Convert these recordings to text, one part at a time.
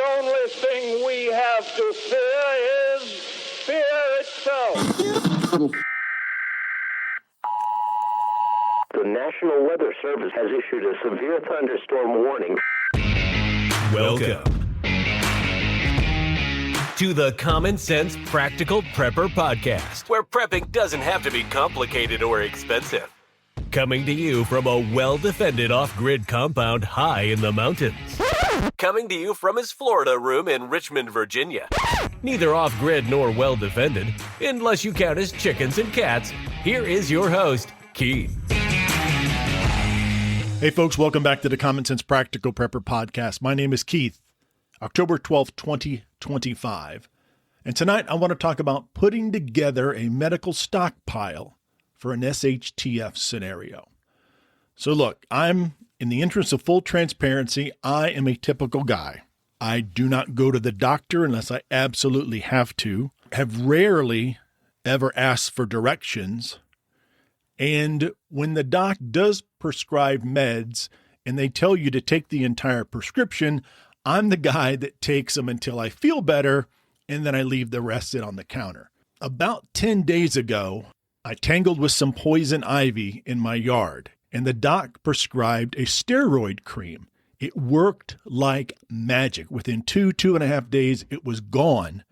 only thing we have to fear is fear itself. The National Weather Service has issued a severe thunderstorm warning. Welcome to the Common Sense Practical Prepper Podcast, where prepping doesn't have to be complicated or expensive. Coming to you from a well-defended off-grid compound high in the mountains. Coming to you from his Florida room in Richmond, Virginia. Neither off-grid nor well-defended, unless you count his chickens and cats. Here is your host, Keith. Hey folks, welcome back to the Common Sense Practical Prepper Podcast. My name is Keith, October 12th, 2025. And tonight I want to talk about putting together a medical stockpile for an SHTF scenario. So look, in the interest of full transparency, I am a typical guy. I do not go to the doctor unless I absolutely have to, have rarely ever asked for directions. And when the doc does prescribe meds and they tell you to take the entire prescription, I'm the guy that takes them until I feel better and then I leave the rest sit on the counter. About 10 days ago, I tangled with some poison ivy in my yard and the doc prescribed a steroid cream. It worked like magic. Within 2.5 days, it was gone.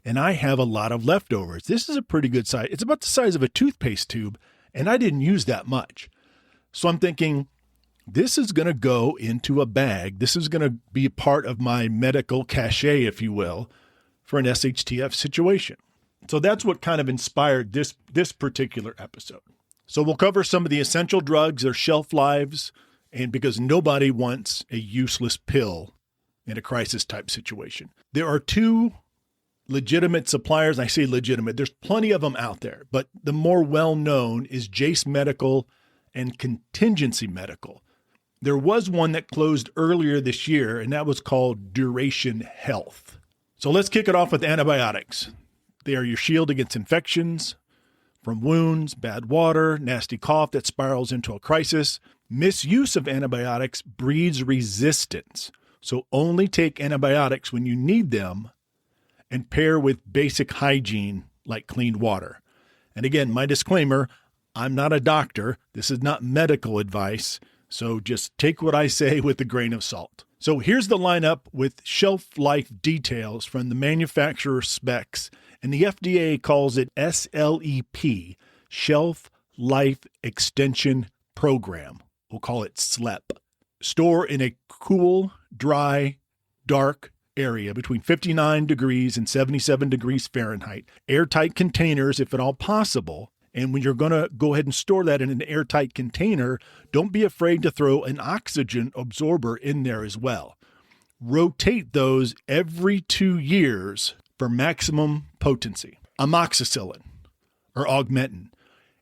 And I have a lot of leftovers. This is a pretty good size. It's about the size of a toothpaste tube. And I didn't use that much. So I'm thinking, this is going to go into a bag. This is going to be part of my medical cachet, if you will, for an SHTF situation. So that's what kind of inspired this particular episode. So we'll cover some of the essential drugs, their shelf lives, and because nobody wants a useless pill in a crisis type situation. There are two legitimate suppliers. I say legitimate. There's plenty of them out there, but the more well-known is Jase Medical and Contingency Medical. There was one that closed earlier this year, and that was called Duration Health. So let's kick it off with antibiotics. They are your shield against infections from wounds, bad water, nasty cough that spirals into a crisis. Misuse of antibiotics breeds resistance. So only take antibiotics when you need them and pair with basic hygiene like clean water. And again, my disclaimer, I'm not a doctor. This is not medical advice. So just take what I say with a grain of salt. So here's the lineup with shelf life details from the manufacturer specs. And the FDA calls it SLEP, Shelf Life Extension Program. We'll call it SLEP. Store in a cool, dry, dark area between 59 degrees and 77 degrees Fahrenheit. Airtight containers, if at all possible. And when you're going to go ahead and store that in an airtight container, don't be afraid to throw an oxygen absorber in there as well. Rotate those every 2 years for maximum potency. Amoxicillin or Augmentin.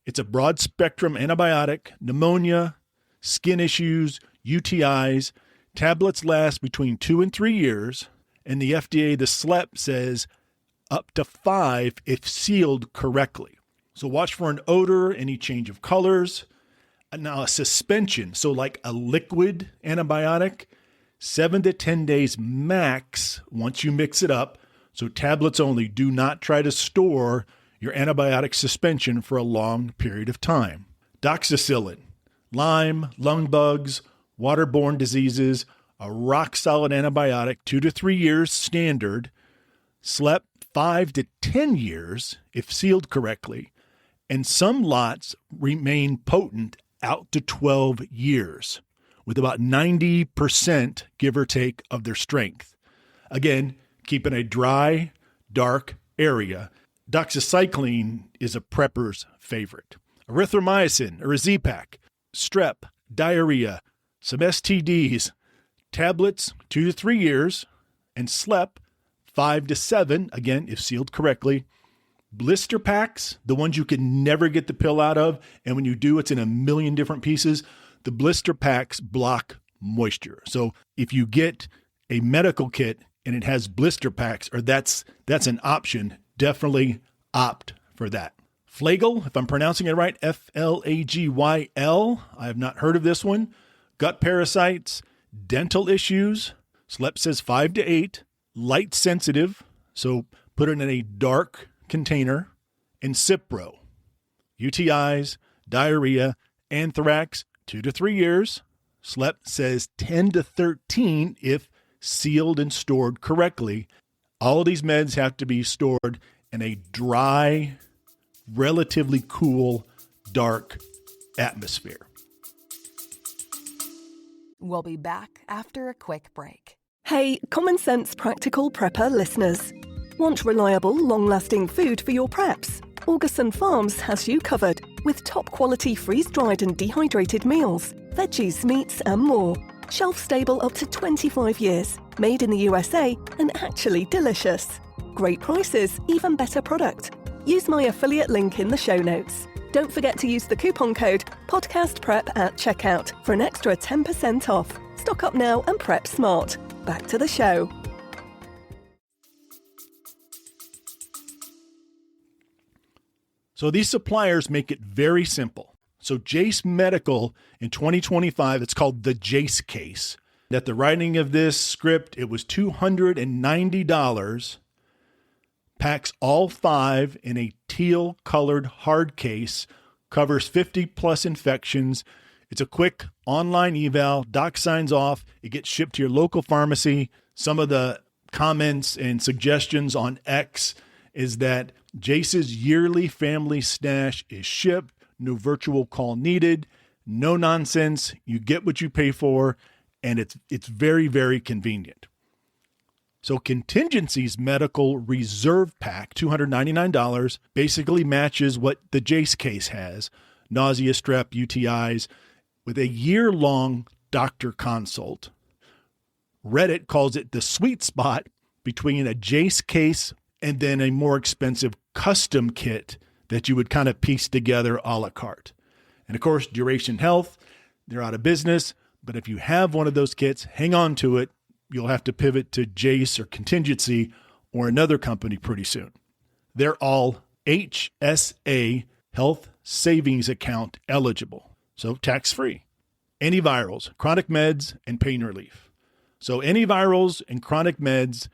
It's a broad spectrum antibiotic, pneumonia, skin issues, UTIs. Tablets last between 2 and 3 years. And the FDA, the SLEP says up to 5 if sealed correctly. So watch for an odor, any change of colors. Now a suspension, so like a liquid antibiotic, 7 to 10 days max once you mix it up. So tablets only. Do not try to store your antibiotic suspension for a long period of time. Doxycycline, Lyme, lung bugs, waterborne diseases, a rock-solid antibiotic, 2 to 3 years standard. SLEP, 5 to 10 years if sealed correctly. And some lots remain potent out to 12 years with about 90%, give or take, of their strength. Again, keep in a dry, dark area. Doxycycline is a prepper's favorite. Erythromycin or a Z-Pak, strep, diarrhea, some STDs, tablets 2 to 3 years, and SLEP 5 to 7, again, if sealed correctly. Blister packs, the ones you can never get the pill out of, and when you do, it's in a million different pieces. The blister packs block moisture. So if you get a medical kit and it has blister packs, or that's an option, definitely opt for that. Flagyl, if I'm pronouncing it right, Flagyl. I have not heard of this one. Gut parasites, dental issues, SLEP says 5 to 8, light sensitive, so put it in a dark container, and Cipro, UTIs, diarrhea, anthrax, 2 to 3 years. SLEP says 10 to 13 if sealed and stored correctly. All of these meds have to be stored in a dry, relatively cool, dark atmosphere. We'll be back after a quick break. Hey, Common Sense Practical Prepper listeners. Want reliable, long-lasting food for your preps? Augustin Farms has you covered with top-quality freeze-dried and dehydrated meals, veggies, meats, and more. Shelf-stable up to 25 years, made in the USA, and actually delicious. Great prices, even better product. Use my affiliate link in the show notes. Don't forget to use the coupon code PODCASTPREP at checkout for an extra 10% off. Stock up now and prep smart. Back to the show. So these suppliers make it very simple. So Jase Medical in 2025, it's called the Jase case. At the writing of this script, it was $290. Packs all 5 in a teal-colored hard case, covers 50-plus infections. It's a quick online eval. Doc signs off. It gets shipped to your local pharmacy. Some of the comments and suggestions on X is that Jase's yearly family stash is shipped. No virtual call needed. No nonsense. You get what you pay for, and it's very, very convenient. So Contingency's Medical Reserve Pack, $299, basically matches what the Jase case has. Nausea, strep, UTIs, with a year-long doctor consult. Reddit calls it the sweet spot between a Jase case and then a more expensive custom kit that you would kind of piece together a la carte. And of course, Duration Health, they're out of business, but if you have one of those kits, hang on to it. You'll have to pivot to Jase or Contingency or another company pretty soon. They're all HSA, Health Savings Account eligible, so tax-free. Antivirals, chronic meds, and pain relief. So antivirals and chronic meds,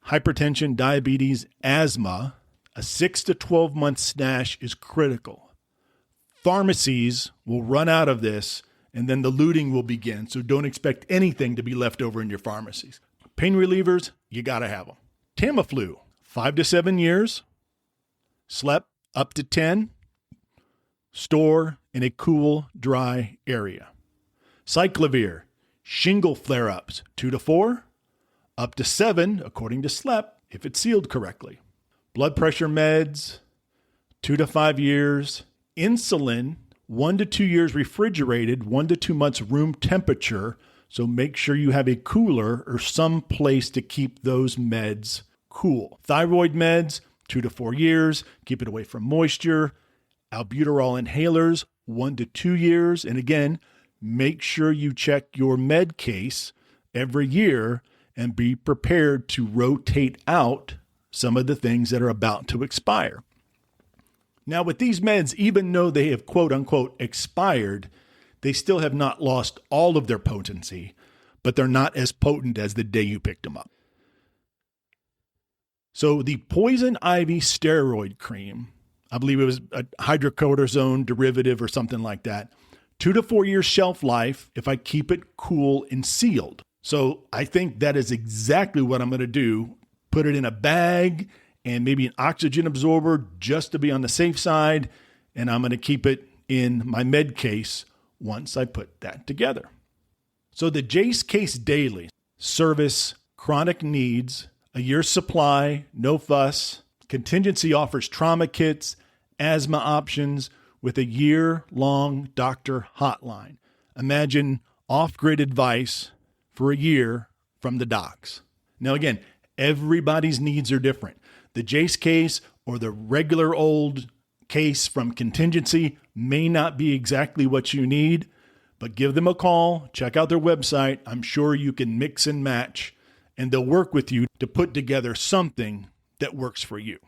hypertension, diabetes, asthma, a 6 to 12 month stash is critical. Pharmacies will run out of this, and then the looting will begin, so don't expect anything to be left over in your pharmacies. Pain relievers, you got to have them. Tamiflu, 5 to 7 years. SLEP, up to 10. Store in a cool, dry area. Cyclovir, shingle flare-ups, 2 to 4. Up to 7, according to SLEP, if it's sealed correctly. Blood pressure meds, 2 to 5 years. Insulin, 1 to 2 years refrigerated, 1 to 2 months room temperature. So make sure you have a cooler or some place to keep those meds cool. Thyroid meds, 2 to 4 years. Keep it away from moisture. Albuterol inhalers, 1 to 2 years. And again, make sure you check your med case every year and be prepared to rotate out some of the things that are about to expire. Now, with these meds, even though they have quote-unquote expired, they still have not lost all of their potency, but they're not as potent as the day you picked them up. So the poison ivy steroid cream, I believe it was a hydrocortisone derivative or something like that, 2 to 4 years shelf life if I keep it cool and sealed. So I think that is exactly what I'm going to do. Put it in a bag and maybe an oxygen absorber just to be on the safe side. And I'm going to keep it in my med case once I put that together. So the Jase Case Daily, service chronic needs, a year's supply, no fuss. Contingency offers trauma kits, asthma options with a year-long doctor hotline. Imagine off-grid advice for a year from the docs. Now again, everybody's needs are different. The Jase case or the regular old case from Contingency may not be exactly what you need, but give them a call, check out their website. I'm sure you can mix and match, and they'll work with you to put together something that works for you.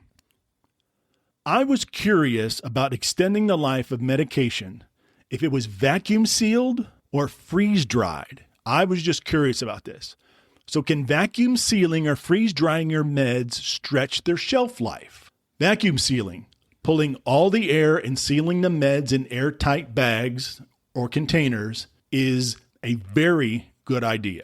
I was curious about extending the life of medication, if it was vacuum sealed or freeze dried. I was just curious about this. So can vacuum sealing or freeze drying your meds stretch their shelf life? Vacuum sealing, pulling all the air and sealing the meds in airtight bags or containers, is a very good idea.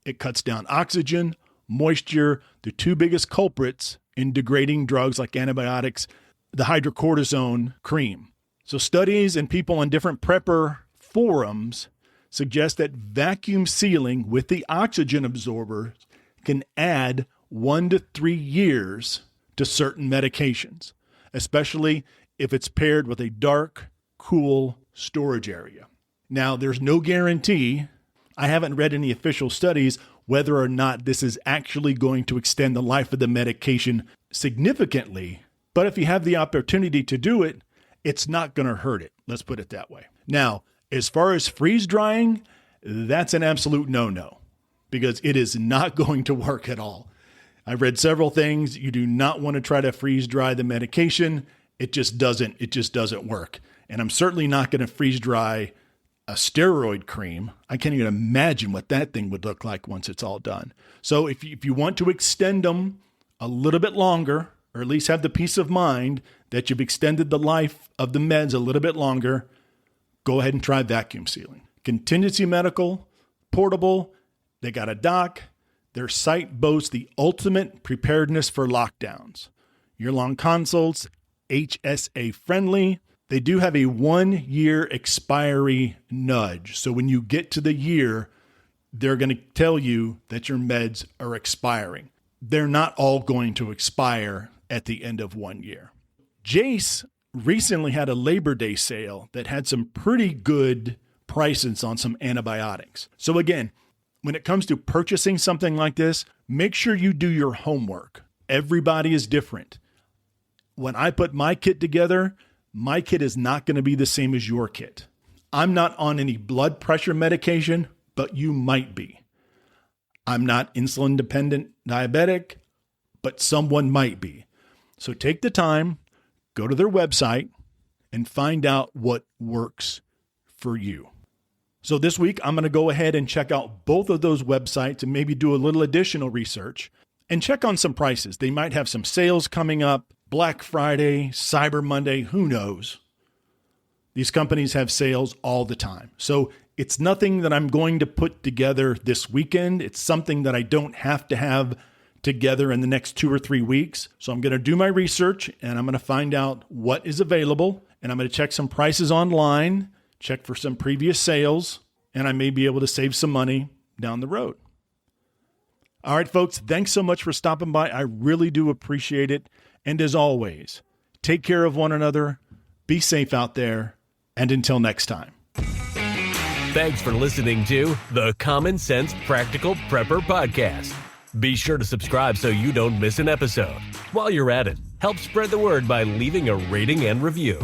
It cuts down oxygen, moisture, the two biggest culprits in degrading drugs like antibiotics, the hydrocortisone cream. So studies and people on different prepper forums suggest that vacuum sealing with the oxygen absorbers can add 1 to 3 years to certain medications, especially if it's paired with a dark, cool storage area. Now, there's no guarantee. I haven't read any official studies whether or not this is actually going to extend the life of the medication significantly, but if you have the opportunity to do it, it's not going to hurt it. Let's put it that way. Now, as far as freeze drying, that's an absolute no-no because it is not going to work at all. I've read several things. You do not want to try to freeze dry the medication. It just doesn't work. And I'm certainly not going to freeze dry a steroid cream. I can't even imagine what that thing would look like once it's all done. So if you want to extend them a little bit longer, or at least have the peace of mind that you've extended the life of the meds a little bit longer, go ahead and try vacuum sealing. Contingency Medical, portable, they got a dock. Their site boasts the ultimate preparedness for lockdowns. Year-long consults, HSA friendly. They do have a 1-year expiry nudge. So when you get to the year, they're going to tell you that your meds are expiring. They're not all going to expire at the end of 1 year. Jase recently had a Labor Day sale that had some pretty good prices on some antibiotics. So again, when it comes to purchasing something like this, make sure you do your homework. Everybody is different. When I put my kit together, my kit is not going to be the same as your kit. I'm not on any blood pressure medication, but you might be. I'm not insulin dependent diabetic, but someone might be. So take the time, go to their website, and find out what works for you. So this week, I'm going to go ahead and check out both of those websites and maybe do a little additional research and check on some prices. They might have some sales coming up, Black Friday, Cyber Monday, who knows? These companies have sales all the time. So it's nothing that I'm going to put together this weekend. It's something that I don't have to have together in the next 2 or 3 weeks. So I'm going to do my research and I'm going to find out what is available, and I'm going to check some prices online, check for some previous sales, and I may be able to save some money down the road. All right, folks, thanks so much for stopping by. I really do appreciate it. And as always, take care of one another, be safe out there, and until next time. Thanks for listening to the Common Sense Practical Prepper Podcast. Be sure to subscribe so you don't miss an episode. While you're at it, help spread the word by leaving a rating and review.